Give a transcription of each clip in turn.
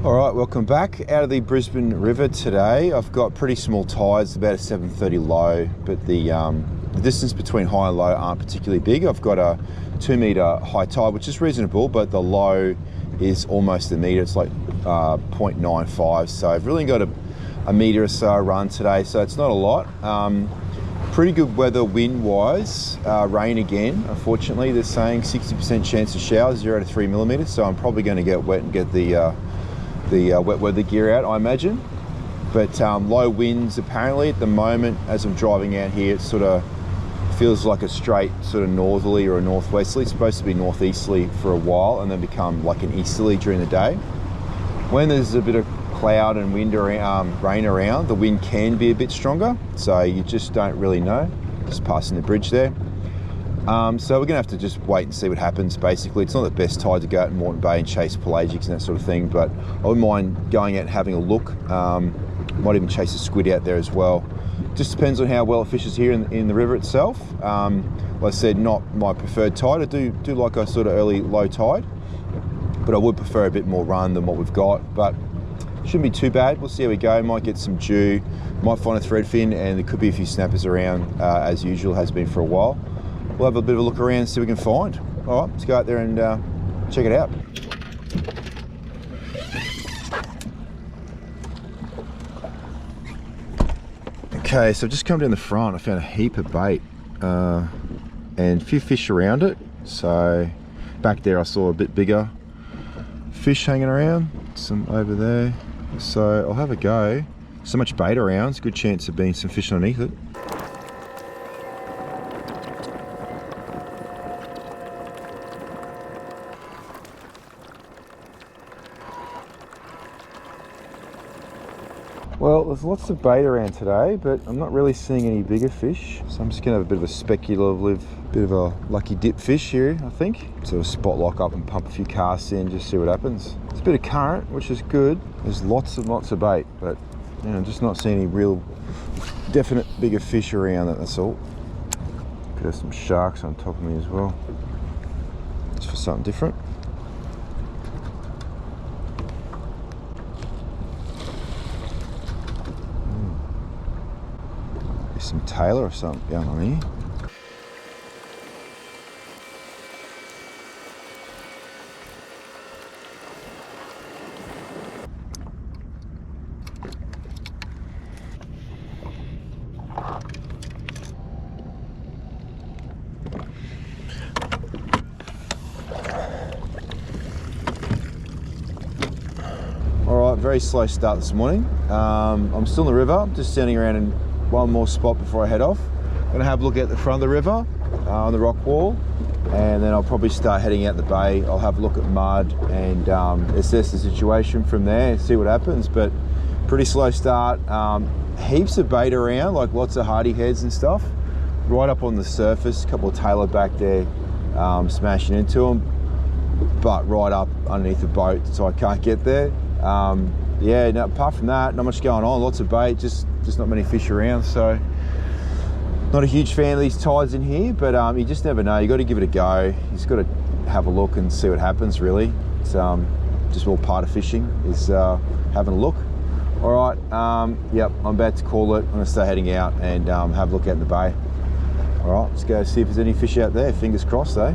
All right, welcome back out of the Brisbane River today. I've got pretty small tides, about a 730 low, but the distance between high and low aren't particularly big. I've got a 2 metre high tide, which is reasonable, but the low is almost a metre. It's like 0.95, so I've really got a metre or so run today, so it's not a lot. Pretty good weather wind-wise. Rain again, unfortunately. They're saying 60% chance of showers, 0 to 3 millimetres, so I'm probably going to get wet and get the wet weather gear out, I imagine. But low winds apparently at the moment as I'm driving out here. It sort of feels like a straight sort of northerly or a northwesterly. It's supposed to be northeasterly for a while and then become like an easterly during the day. When there's a bit of cloud and wind around, rain around, the wind can be a bit stronger, so you just don't really know. Just passing the bridge there. So we're going to have to just wait and see what happens, basically. It's not the best tide to go out in Moreton Bay and chase pelagics and that sort of thing, but I wouldn't mind going out and having a look. Might even chase a squid out there as well. Just depends on how well it fishes here in the river itself. Like I said, not my preferred tide. I do like a sort of early low tide, but I would prefer a bit more run than what we've got, but shouldn't be too bad. We'll see how we go. Might get some dew, might find a threadfin, and there could be a few snappers around as usual, has been for a while. We'll have a bit of a look around and see what we can find. All right, let's go out there and check it out. Okay, so I've just come down the front. I found a heap of bait and a few fish around it. So back there I saw a bit bigger fish hanging around, some over there. So I'll have a go. So much bait around, it's a good chance of being some fish underneath it. Well, there's lots of bait around today, but I'm not really seeing any bigger fish. So I'm just gonna have a bit of a speculative, bit of a lucky dip fish here, I think. Sort of spot lock up and pump a few casts in, just see what happens. It's a bit of current, which is good. There's lots and lots of bait, but you know, just not seeing any real definite bigger fish around it, that's all. Could have some sharks on top of me as well. Just for something different. Some tailor or something down on here. All right, very slow start this morning. I'm still in the river. I'm just standing around in one more spot before I head off. I'm gonna have a look at the front of the river on the rock wall, and then I'll probably start heading out the bay. I'll have a look at mud and assess the situation from there, see what happens. But pretty slow start. Heaps of bait around, like lots of hardy heads and stuff. Right up on the surface, a couple of tailor back there smashing into them, but right up underneath the boat, so I can't get there. Yeah, no, apart from that, not much going on. Lots of bait, just not many fish around. So not a huge fan of these tides in here, but you just never know. You got to give it a go. You just got to have a look and see what happens, really. It's just all part of fishing, is having a look. All right, yep, I'm about to call it. I'm gonna start heading out and have a look out in the bay. All right, let's go see if there's any fish out there. Fingers crossed, though.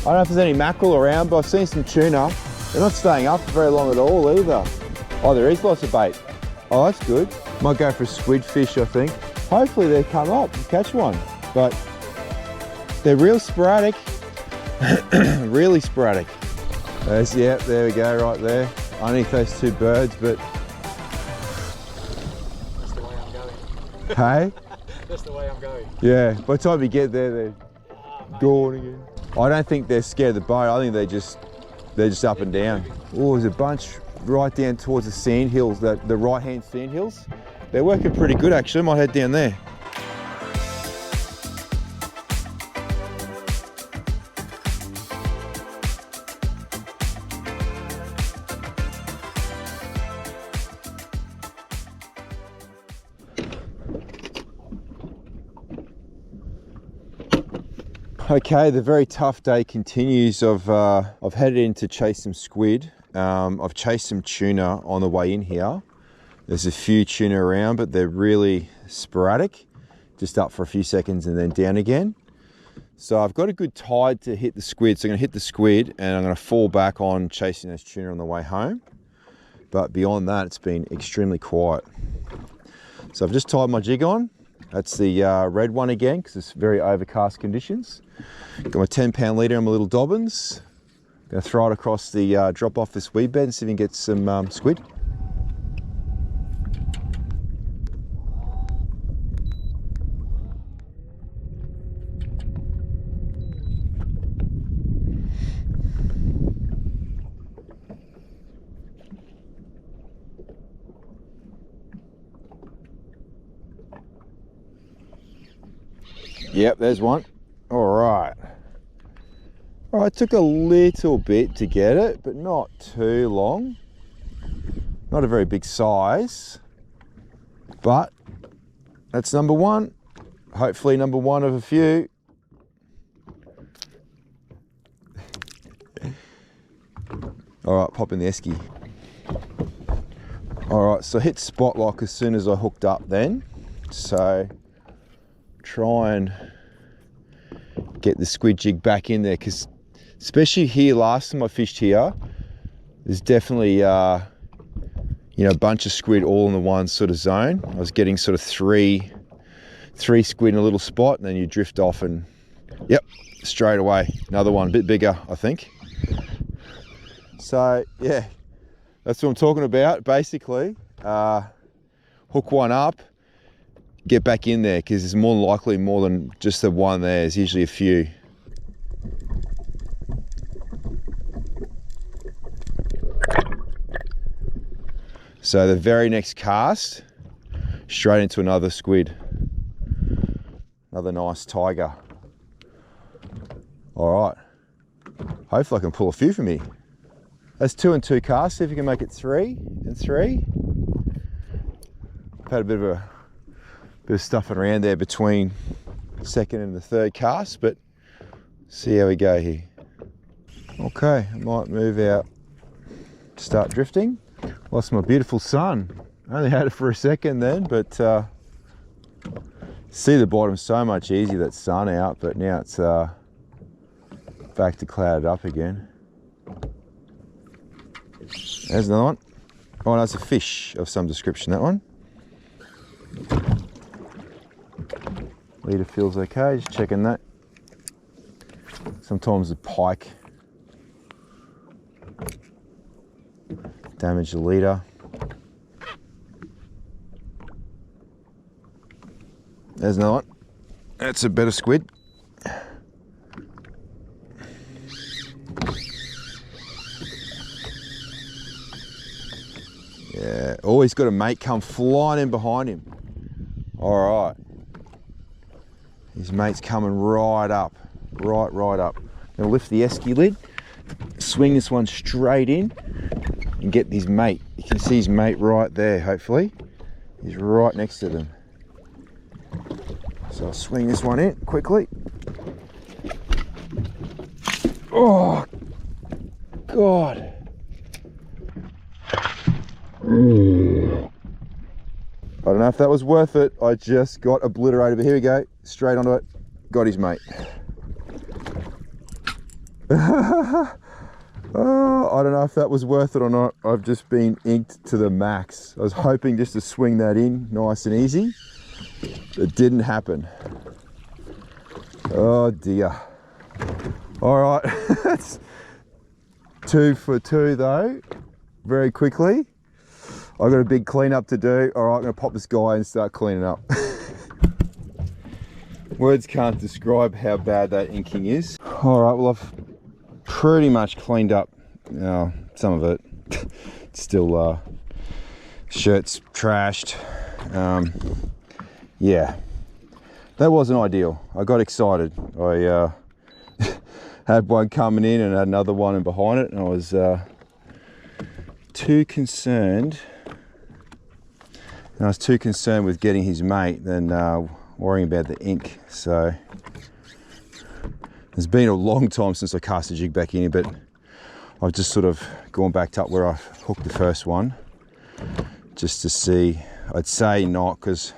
I don't know if there's any mackerel around, but I've seen some tuna. They're not staying up for very long at all either. Oh, there is lots of bait. Oh, that's good. Might go for a squid fish, I think. Hopefully they come up and catch one, but they're real sporadic. Really sporadic. Yeah, there we go, right there. Underneath those two birds, but... That's the way I'm going. Hey? That's the way I'm going. Yeah, by the time you get there, Gone again. I don't think they're scared of the boat. I think they're just up and down. Oh, there's a bunch right down towards the sand hills, the right-hand sand hills. They're working pretty good actually. Might head down there. Okay, the very tough day continues. I've headed in to chase some squid. I've chased some tuna on the way in here. There's a few tuna around, but they're really sporadic, just up for a few seconds and then down again. So I've got a good tide to hit the squid. So I'm gonna hit the squid and I'm gonna fall back on chasing those tuna on the way home. But beyond that, it's been extremely quiet. So I've just tied my jig on. That's the red one again, because it's very overcast conditions. Got my 10-pound leader and my little Dobbins. Gonna throw it across the drop off this weed bed and see if we can get some squid. Yep, there's one. All right. All right, it took a little bit to get it, but not too long. Not a very big size, but that's number one. Hopefully number one of a few. All right, pop in the esky. All right, so I hit spot lock as soon as I hooked up then. So try and get the squid jig back in there, because especially here, last time I fished here, there's definitely you know, a bunch of squid all in the one sort of zone. I was getting sort of three squid in a little spot, and then you drift off and yep, straight away another one, a bit bigger I think. So yeah, that's what I'm talking about basically. Hook one up, get back in there, because there's more likely more than just the one there. There's usually a few. So the very next cast, straight into another squid. Another nice tiger. All right, hopefully I can pull a few from here. That's 2 and 2 casts. See if you can make it 3 and 3. I've had a bit of stuffing around there between the second and the third cast, but see how we go here. Okay, I might move out, start drifting. Lost my beautiful sun. I only had it for a second then, but see the bottom so much easier, that sun out, but now it's back to clouded up again. There's another one. Oh, that's a fish of some description, that one. Leader feels okay, just checking that. Sometimes the pike damage the leader. There's another one. That's a better squid. Yeah, oh, he's got a mate come flying in behind him. All right. His mate's coming right up, right up. Gonna lift the esky lid, swing this one straight in, and get his mate. You can see his mate right there, hopefully. He's right next to them. So I'll swing this one in quickly. Oh, God. I don't know if that was worth it. I just got obliterated, but here we go. Straight onto it. Got his mate. Oh, I don't know if that was worth it or not. I've just been inked to the max. I was hoping just to swing that in nice and easy. It didn't happen. Oh dear. All right, that's 2 for 2 though, very quickly. I've got a big clean up to do. All right, I'm gonna pop this guy and start cleaning up. Words can't describe how bad that inking is. All right, well, I've pretty much cleaned up some of it. Still, shirt's trashed. Yeah, that wasn't ideal. I got excited. I had one coming in and had another one in behind it, and I was too concerned. And I was too concerned with getting his mate than worrying about the ink. So it's been a long time since I cast a jig back in here, but I've just sort of gone back up where I hooked the first one just to see. I'd say not, because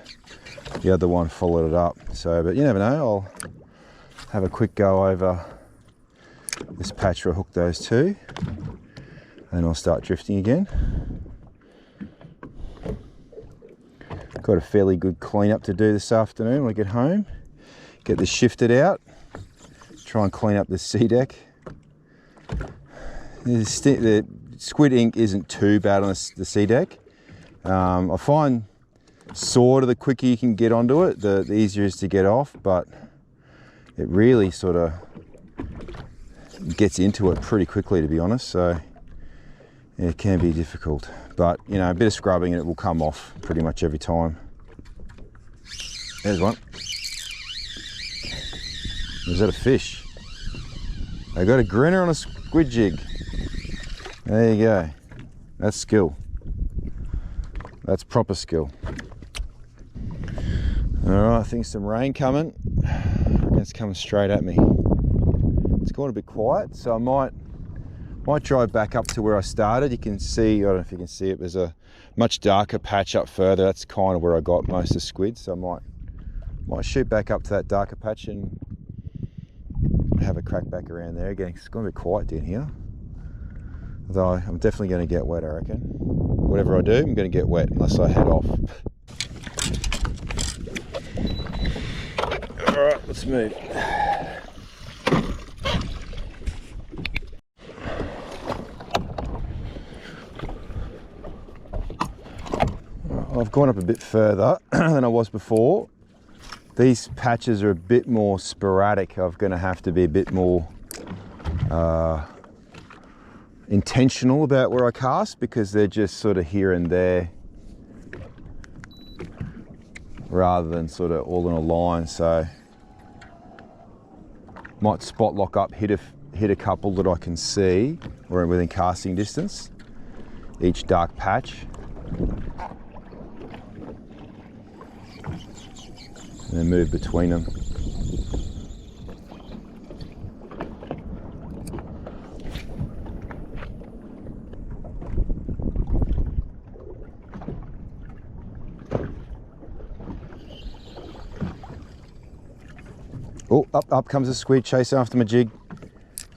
the other one followed it up. So, but you never know. I'll have a quick go over this patch where I hooked those two, and I'll start drifting again. Got a fairly good cleanup to do this afternoon when I get home. Get this shifted out, try and clean up the sea deck. The squid ink isn't too bad on the sea deck. I find sort of the quicker you can get onto it, the easier it is to get off, but it really sort of gets into it pretty quickly, to be honest, so it can be difficult. But you know, a bit of scrubbing and it will come off pretty much every time. There's one. Is that a fish? I got a grinner on a squid jig. There you go. That's skill. That's proper skill. All right, I think some rain coming. It's coming straight at me. It's gone a bit quiet, so I might drive back up to where I started. You can see, I don't know if you can see it, there's a much darker patch up further. That's kind of where I got most of the squid, so I might shoot back up to that darker patch and have a crack back around there again. It's gone a bit quiet down here. Although I'm definitely going to get wet, I reckon. Whatever I do, I'm going to get wet unless I head off. All right, let's move. I've gone up a bit further than I was before. These patches are a bit more sporadic. I'm going to have to be a bit more intentional about where I cast, because they're just sort of here and there rather than sort of all in a line. So might spot lock up, hit a couple that I can see or within casting distance, each dark patch, and then move between them. Oh, up comes a squid, chasing after my jig.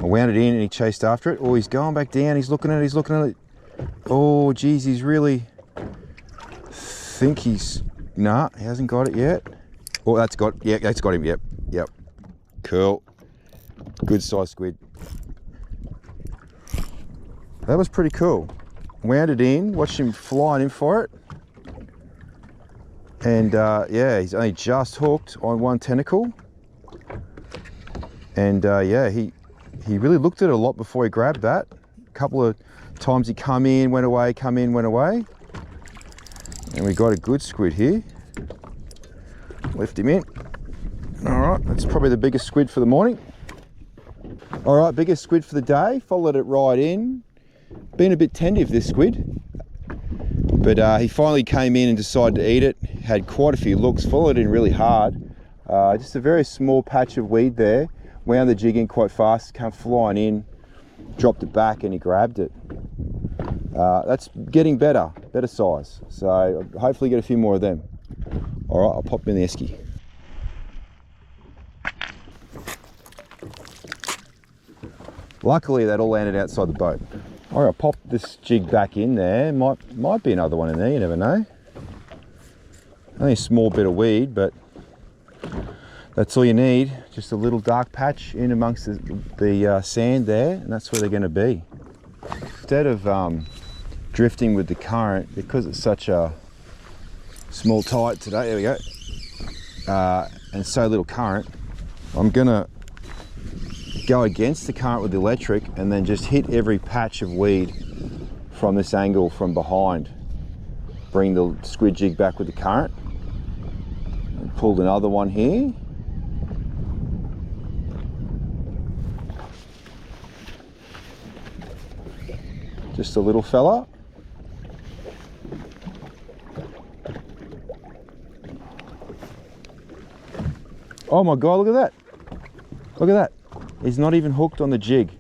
I wound it in and he chased after it. Oh, he's going back down, he's looking at it, Oh, geez, he's really, nah, he hasn't got it yet. Oh, that's got him, yep. Cool. Good size squid. That was pretty cool. Wound it in, watched him flying in for it. And yeah, he's only just hooked on one tentacle. And yeah, he really looked at it a lot before he grabbed that. A couple of times he come in, went away, come in, went away. And we got a good squid here. Lift him in. All right, that's probably the biggest squid for the morning. All right, biggest squid for the day. Followed it right in. Been a bit tentative, this squid. But he finally came in and decided to eat it. Had quite a few looks, followed in really hard. Just a very small patch of weed there. Wound the jig in quite fast, came flying in, dropped it back and he grabbed it. That's getting better size. So hopefully get a few more of them. All right, I'll pop them in the esky. Luckily that all landed outside the boat. All right, I'll pop this jig back in there. Might be another one in there, you never know. Only a small bit of weed, but that's all you need. Just a little dark patch in amongst the sand there, and that's where they're going to be. Instead of drifting with the current, because it's such a small tide today, there we go, and so little current, I'm gonna go against the current with the electric and then just hit every patch of weed from this angle from behind. Bring the squid jig back with the current. And pulled another one here. Just a little fella. Oh my God, look at that. Look at that. He's not even hooked on the jig.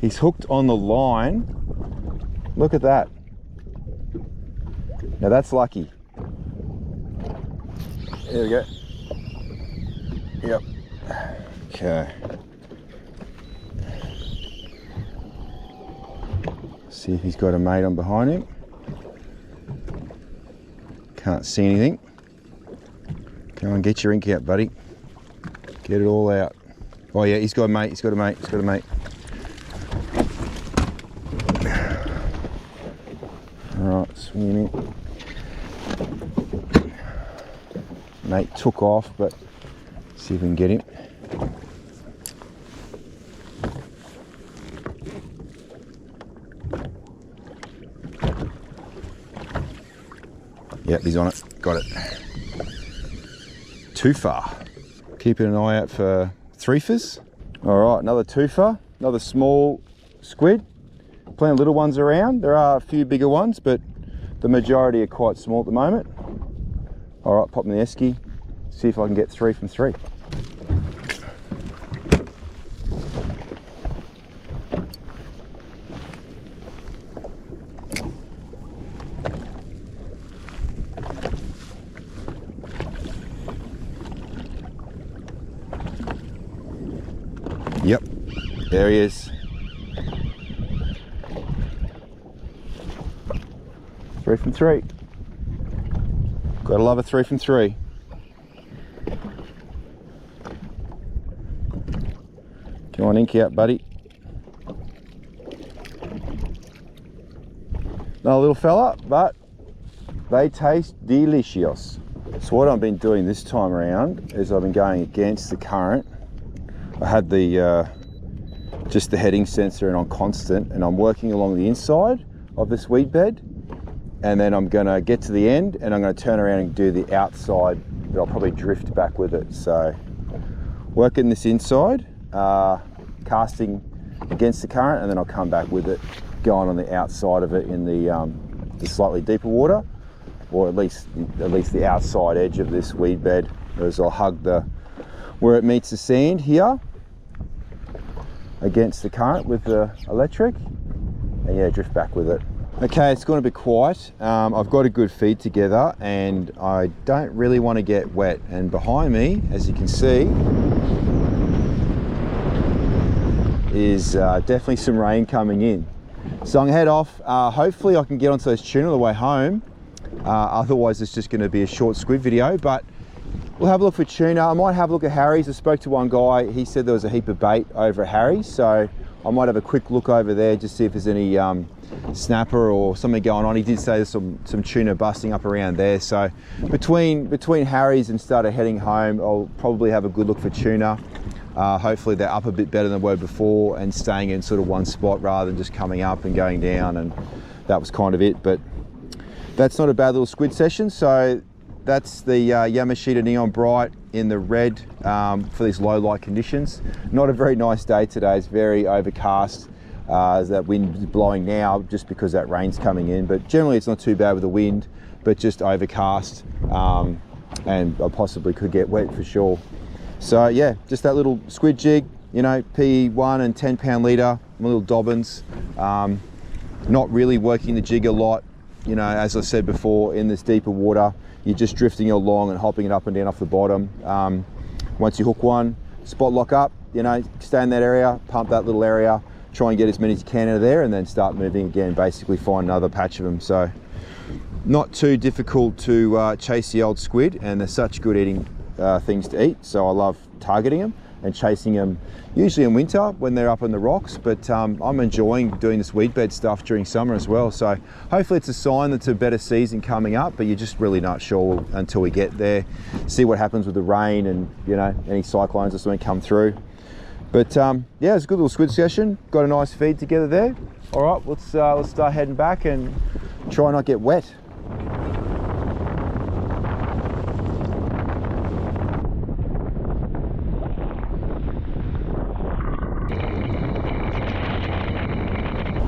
He's hooked on the line. Look at that. Now that's lucky. There we go. Yep. Okay. See if he's got a mate on behind him. Can't see anything. Come on, get your ink out, buddy. Get it all out. Oh yeah, he's got a mate, he's got a mate, he's got a mate. All right, swing him in. Mate took off, but see if we can get him. Yep, he's on it, got it. Twofer. Keeping an eye out for threefers. All right, another twofer, another small squid. Plenty of little ones around. There are a few bigger ones, but the majority are quite small at the moment. All right, pop in the esky, see if I can get 3 from 3. Yep, there he is. 3 from 3. Gotta love a 3 from 3. Come on, ink out, buddy. Not a little fella, but they taste delicious. So what I've been doing this time around is I've been going against the current. I had the just the heading sensor in on constant, and I'm working along the inside of this weed bed, and then I'm gonna get to the end and I'm gonna turn around and do the outside, but I'll probably drift back with it. So working this inside, casting against the current, and then I'll come back with it, going on the outside of it in the slightly deeper water, or at least the outside edge of this weed bed, as I'll hug where it meets the sand here against the current with the electric, and yeah, drift back with it. Okay, it's going to be quiet. I've got a good feed together and I don't really want to get wet, and behind me, as you can see, is definitely some rain coming in. So I'm gonna head off. Hopefully I can get onto those tuna on the way home. Otherwise it's just going to be a short squid video, but we'll have a look for tuna. I might have a look at Harry's. I spoke to one guy, he said there was a heap of bait over at Harry's, so I might have a quick look over there just see if there's any snapper or something going on. He did say there's some tuna busting up around there, so between Harry's and started heading home, I'll probably have a good look for tuna. Hopefully they're up a bit better than they were before and staying in sort of one spot rather than just coming up and going down, and that was kind of it. But that's not a bad little squid session. So that's the Yamashita Neon Bright in the red for these low light conditions. Not a very nice day today. It's very overcast. As that wind is blowing now just because that rain's coming in, but generally it's not too bad with the wind, but just overcast, and I possibly could get wet for sure. So yeah, just that little squid jig, you know, PE1 and 10-pound leader, my little Dobbins. Not really working the jig a lot, you know, as I said before, in this deeper water, you're just drifting along and hopping it up and down off the bottom. Once you hook one, spot lock up, you know, stay in that area, pump that little area, try and get as many as you can out of there, and then start moving again, basically find another patch of them. So not too difficult to chase the old squid, and they're such good eating things to eat, so I love targeting them. and chasing them usually in winter when they're up on the rocks, but I'm enjoying doing this weed bed stuff during summer as well. So hopefully it's a sign that it's a better season coming up, but you're just really not sure until we get there, see what happens with the rain and, you know, any cyclones or something come through. But yeah, it's a good little squid session. Got a nice feed together there. All right, let's start heading back and try not get wet.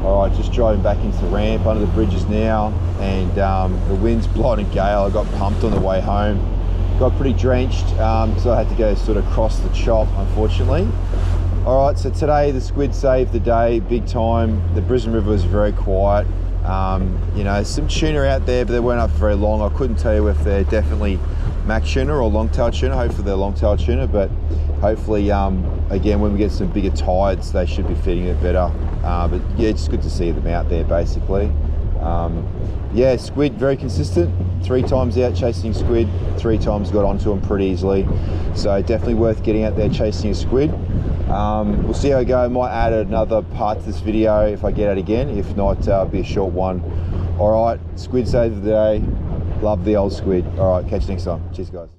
All right, just driving back into the ramp under the bridges now, and the wind's blowing a gale. I got pumped on the way home. Got pretty drenched, so I had to go sort of cross the chop, unfortunately. All right, so today the squid saved the day big time. The Brisbane River was very quiet. You know, some tuna out there, but they weren't up for very long. I couldn't tell you if they're definitely mac tuna or long-tail tuna. Hopefully they're long-tail tuna, but hopefully, again, when we get some bigger tides, they should be feeding it better. But yeah, it's good to see them out there, basically. Yeah, squid, very consistent. 3 times out chasing squid, 3 times got onto them pretty easily. So definitely worth getting out there chasing a squid. We'll see how we go. I might add another part to this video if I get it again. If not, be a short one. All right, squid save of the day. Love the old squid. All right, catch you next time. Cheers, guys.